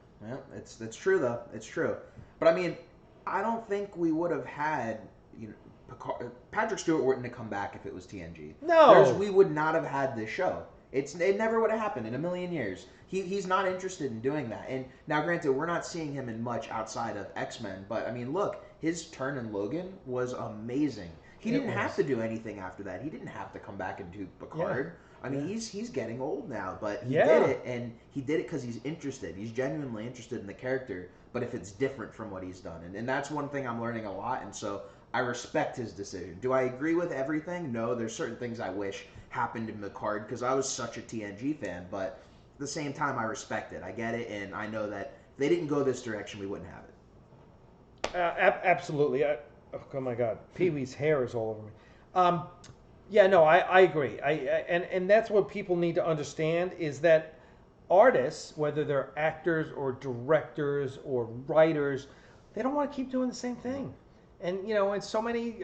It's true though. It's true. But I mean, I don't think we would have had Picard, Patrick Stewart wouldn't have come back if it was TNG. No. We would not have had this show. It never would have happened in a million years. He's not interested in doing that. And now, granted, we're not seeing him in much outside of X-Men, but I mean, look, his turn in Logan was amazing. He didn't have to do anything after that. He didn't have to come back and do Picard. Yeah. I mean, he's getting old now, but he did it, and he did it because he's interested. He's genuinely interested in the character, but if it's different from what he's done. And that's one thing I'm learning a lot, and so I respect his decision. Do I agree with everything? No, there's certain things I wish happened in Picard because I was such a TNG fan, but at the same time, I respect it. I get it, and I know that if they didn't go this direction, we wouldn't have it. Absolutely. Oh my God, Pee-wee's hair is all over me. I agree. And that's what people need to understand is that artists, whether they're actors or directors or writers, they don't want to keep doing the same thing. And and so many,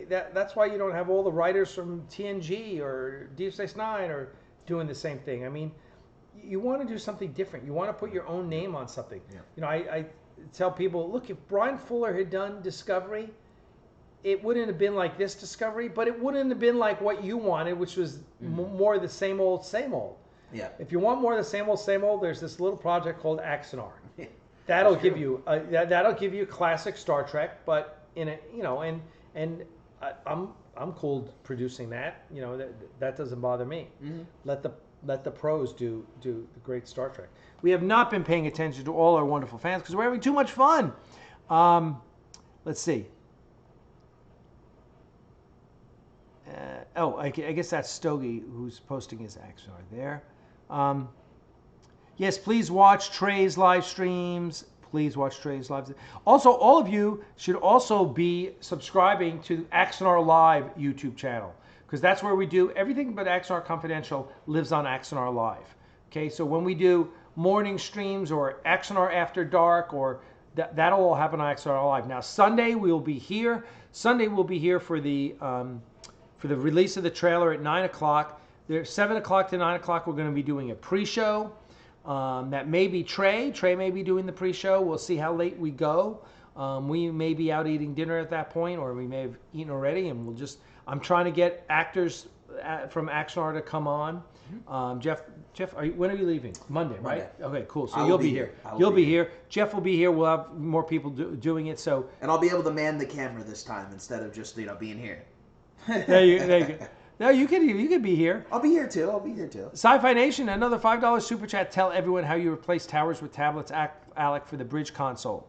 that's why you don't have all the writers from TNG or Deep Space Nine or doing the same thing. I mean, you want to do something different. You want to put your own name on something. Yeah. I tell people, look, if Brian Fuller had done Discovery, it wouldn't have been like this discovery, but it wouldn't have been like what you wanted, which was more the same old, same old. Yeah. If you want more of the same old, there's this little project called Axanar. That'll give you classic Star Trek, but in a I'm cool producing that. That doesn't bother me. Let the pros do the great Star Trek. We have not been paying attention to all our wonderful fans because we're having too much fun. Let's see. I guess that's Stogie who's posting his Axanar there. Yes, please watch Trey's live streams. Please watch Trey's live. Also, all of you should also be subscribing to Axanar Live YouTube channel because that's where we do everything but Axanar Confidential lives on Axanar Live. Okay, so when we do morning streams or Axanar After Dark or that'll all happen on Axanar Live. Now, Sunday we'll be here. Sunday we'll be here for the release of the trailer at 9 o'clock. There's 7 o'clock to 9 o'clock. We're going to be doing a pre-show. That may be Trey. Trey may be doing the pre-show. We'll see how late we go. We may be out eating dinner at that point, or we may have eaten already, and I'm trying to get actors from Axanar to come on. Geoff, when are you leaving? Monday, right? Okay, cool. So you'll be here. You'll be here. Geoff will be here. We'll have more people doing it. So. And I'll be able to man the camera this time instead of just being here. There you go. No, you could be here. I'll be here too. Sci-Fi Nation, another $5 super chat. Tell everyone how you replace towers with tablets, Alec, for the bridge console.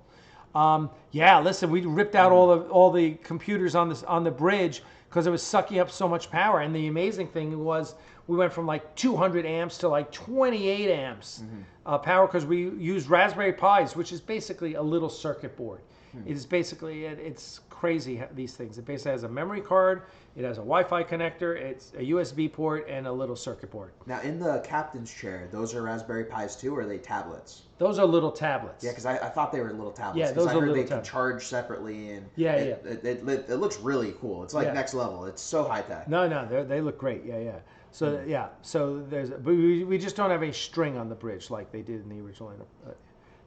Yeah, listen, we ripped out all the computers on the bridge because it was sucking up so much power. And the amazing thing was we went from like 200 amps to like 28 amps power because we used Raspberry Pis, which is basically a little circuit board. It is basically, it's crazy, these things. It basically has a memory card, it has a Wi-Fi connector, it's a USB port, and a little circuit board. Now, in the captain's chair, those are Raspberry Pis too, or are they tablets? Those are little tablets. Yeah, because I thought they were little tablets. Yeah, those I are heard little they can charge separately, and it looks really cool. It's like next level. It's so high tech. No, they look great. Yeah. So so but we just don't have a string on the bridge like they did in the original.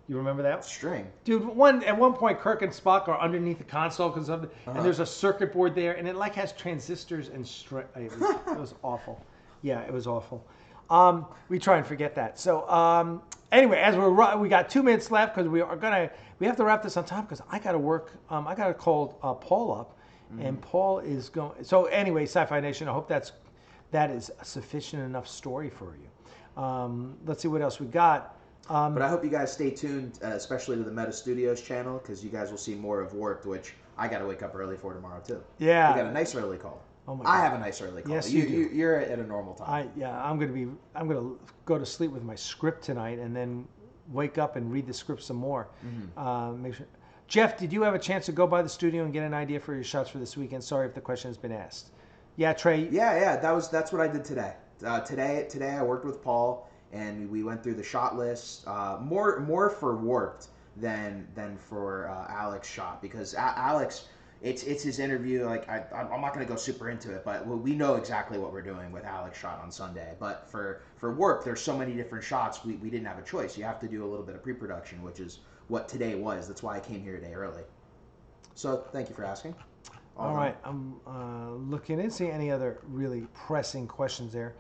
You remember that? String. Dude, at one point, Kirk and Spock are underneath the console and there's a circuit board there, and it like has transistors and string. It was awful. Yeah, it was awful. We try and forget that. So anyway, as we got 2 minutes left because we have to wrap this on time because I got to work. I got to call Paul up, and Paul is going. So anyway, Sci-Fi Nation, I hope that is a sufficient enough story for you. Let's see what else we got. But I hope you guys stay tuned, especially to the Meta Studios channel, because you guys will see more of Warped, which I got to wake up early for tomorrow too. Yeah. We got a nice early call. Oh my God. I have a nice early call. Yes, you do. You're at a normal time. I'm gonna go to sleep with my script tonight, and then wake up and read the script some more. Make sure. Geoff, did you have a chance to go by the studio and get an idea for your shots for this weekend? Sorry if the question has been asked. Yeah, Trey. Yeah. That's what I did today. Today I worked with Paul. And we went through the shot list, more for Warped than for Alec's shot, because Alex, it's his interview. Like I'm not going to go super into it, but we know exactly what we're doing with Alec's shot on Sunday. But for Warped, there's so many different shots, we didn't have a choice. You have to do a little bit of pre-production, which is what today was. That's why I came here today early. So thank you for asking. All right, I'm looking in, see any other really pressing questions there.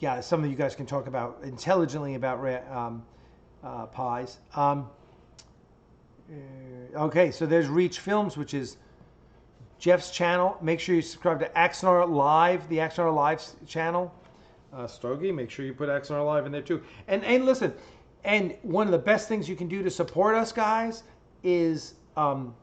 Yeah, some of you guys can talk about intelligently about pies. Okay, so there's Reach Films, which is Geoff's channel. Make sure you subscribe to Axanar Live, the Axanar Live channel. Stogie, make sure you put Axanar Live in there too. And listen, and one of the best things you can do to support us, guys, is go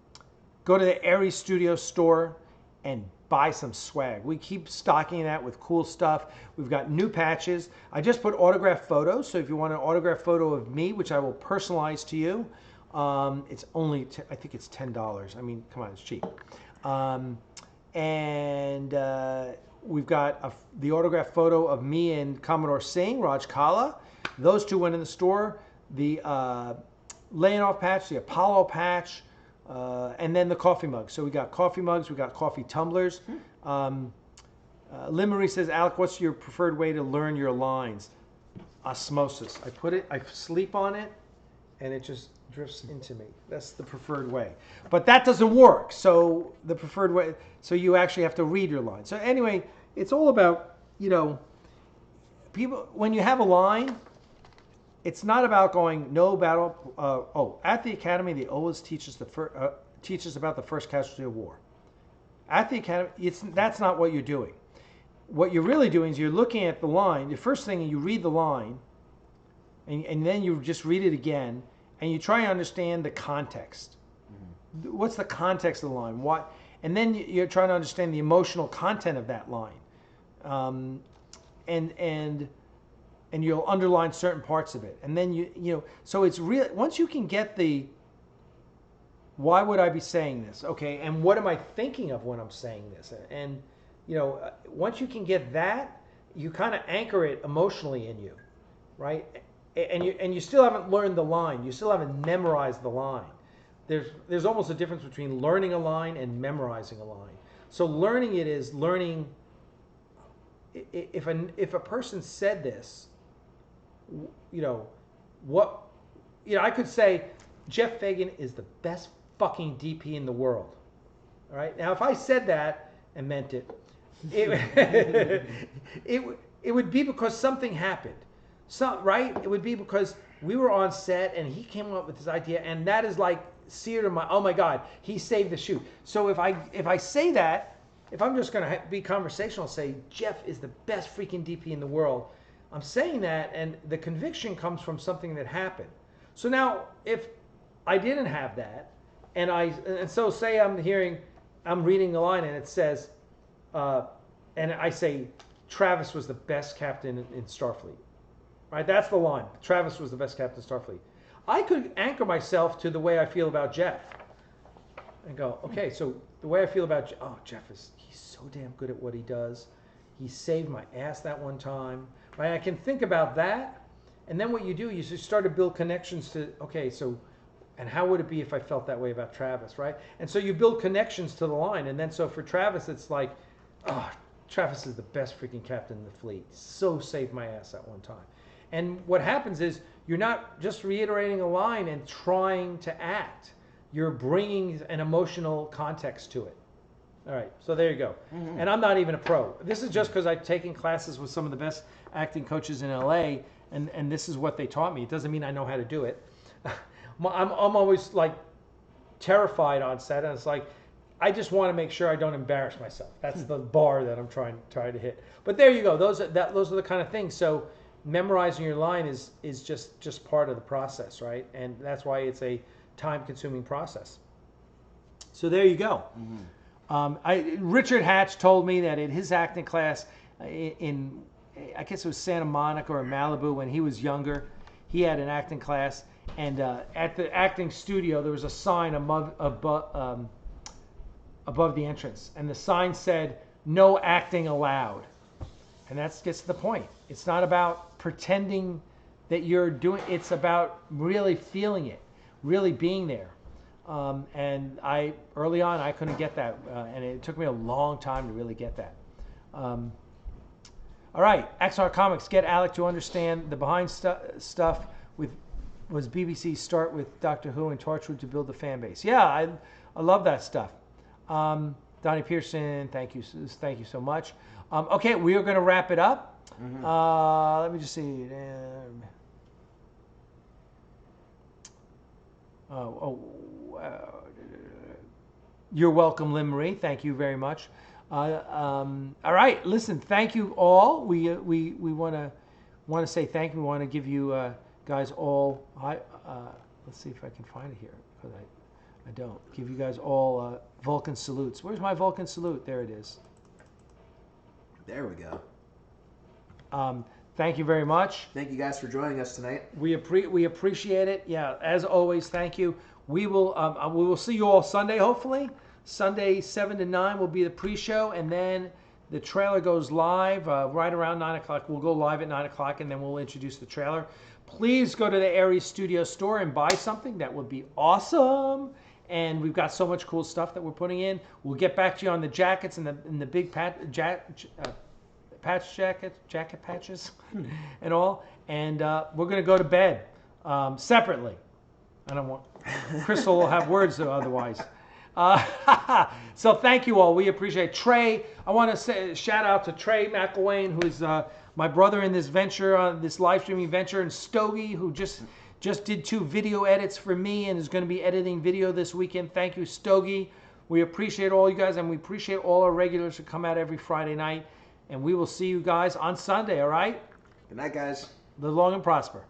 to the Aries Studio store and buy some swag. We keep stocking that with cool stuff. We've got new patches. I just put autographed photos, so if you want an autographed photo of me, which I will personalize to you, it's only, I think it's $10. I mean, come on, it's cheap. We've got the autographed photo of me and Commodore Singh, Raj Kala. Those two went in the store. The laying off patch, the Apollo patch, and then the coffee mugs. So we got coffee mugs, we got coffee tumblers. Lynn Marie says, Alec, what's your preferred way to learn your lines? Osmosis. I sleep on it, and it just drifts into me. That's the preferred way. But that doesn't work. So the preferred way, so you actually have to read your line. So anyway, it's all about, people, when you have a line, it's not about going no battle. At the academy, they always teach us about the first casualty of war. At the academy, that's not what you're doing. What you're really doing is you're looking at the line. The first thing, you read the line, and then you just read it again, and you try to understand the context. Mm-hmm. What's the context of the line? What? And then you're trying to understand the emotional content of that line, and you'll underline certain parts of it. And then so it's real. Once you can get the, why would I be saying this? Okay, and what am I thinking of when I'm saying this? And once you can get that, you kind of anchor it emotionally in you, right? And you still haven't learned the line. You still haven't memorized the line. There's almost a difference between learning a line and memorizing a line. So learning it is learning. If a person said this, I could say Geoff Fagien is the best fucking DP in the world. All right. Now, if I said that and meant it, it would be because something happened. Right? It would be because we were on set and he came up with this idea, and that is like seared in my, oh my God, he saved the shoot. So if I say that, if I'm just going to be conversational, say Geoff is the best freaking DP in the world, I'm saying that, and the conviction comes from something that happened. So now, if I didn't have that, and so say I'm reading the line and it says, and I say Travis was the best captain in Starfleet. Right, that's the line. Travis was the best captain in Starfleet. I could anchor myself to the way I feel about Geoff, and go, okay, so the way I feel about Geoff he's so damn good at what he does. He saved my ass that one time. Right, I can think about that, and then what you do, you just start to build connections to, okay, so, and how would it be if I felt that way about Travis, right? And so you build connections to the line, and then so for Travis, it's like, Travis is the best freaking captain in the fleet. So saved my ass that one time. And what happens is you're not just reiterating a line and trying to act. You're bringing an emotional context to it. All right, so there you go. Mm-hmm. And I'm not even a pro. This is just because I've taken classes with some of the best acting coaches in LA, and this is what they taught me. It doesn't mean I know how to do it. I'm always like terrified on set, and it's like, I just want to make sure I don't embarrass myself. That's the bar that I'm trying to hit. But there you go. Those are the kind of things. So memorizing your line is just part of the process, right? And that's why it's a time-consuming process. So there you go. Mm-hmm. Richard Hatch told me that in his acting class in I guess it was Santa Monica or Malibu when he was younger, he had an acting class, and at the acting studio there was a sign above the entrance, and the sign said, "No acting allowed." And that gets to the point. It's not about pretending that you're doing, it's about really feeling it, really being there. And early on, I couldn't get that. And it took me a long time to really get that. All right, Axanar Comics, get Alec to understand the behind stuff was BBC's start with Doctor Who and Torchwood to build the fan base. Yeah, I love that stuff. Donnie Pearson, thank you so much. Okay, we are going to wrap it up. Mm-hmm. Let me just see. You're welcome, Lynn Marie. Thank you very much. All right, listen. Thank you all. We want to say thank you. We want to give you guys all. Let's see if I can find it here because I don't. Give you guys all Vulcan salutes. Where's my Vulcan salute? There it is. There we go. Thank you very much. Thank you guys for joining us tonight. We appreciate it. Yeah, as always, thank you. We will see you all Sunday, hopefully. Sunday 7 to 9 will be the pre-show, and then the trailer goes live right around 9 o'clock. We'll go live at 9 o'clock, and then we'll introduce the trailer. Please go to the Aries Studio store and buy something. That would be awesome. And we've got so much cool stuff that we're putting in. We'll get back to you on the jackets and the big patch jacket patches and all. And we're going to go to bed separately. I don't want. Crystal will have words otherwise. So thank you all. We appreciate Trey. I want to say shout out to Trey McElwain, who is my brother in this venture, this live streaming venture, and Stogie, who just did 2 video edits for me and is going to be editing video this weekend. Thank you, Stogie. We appreciate all you guys, and we appreciate all our regulars who come out every Friday night. And we will see you guys on Sunday. All right? Good night, guys. Live long and prosper.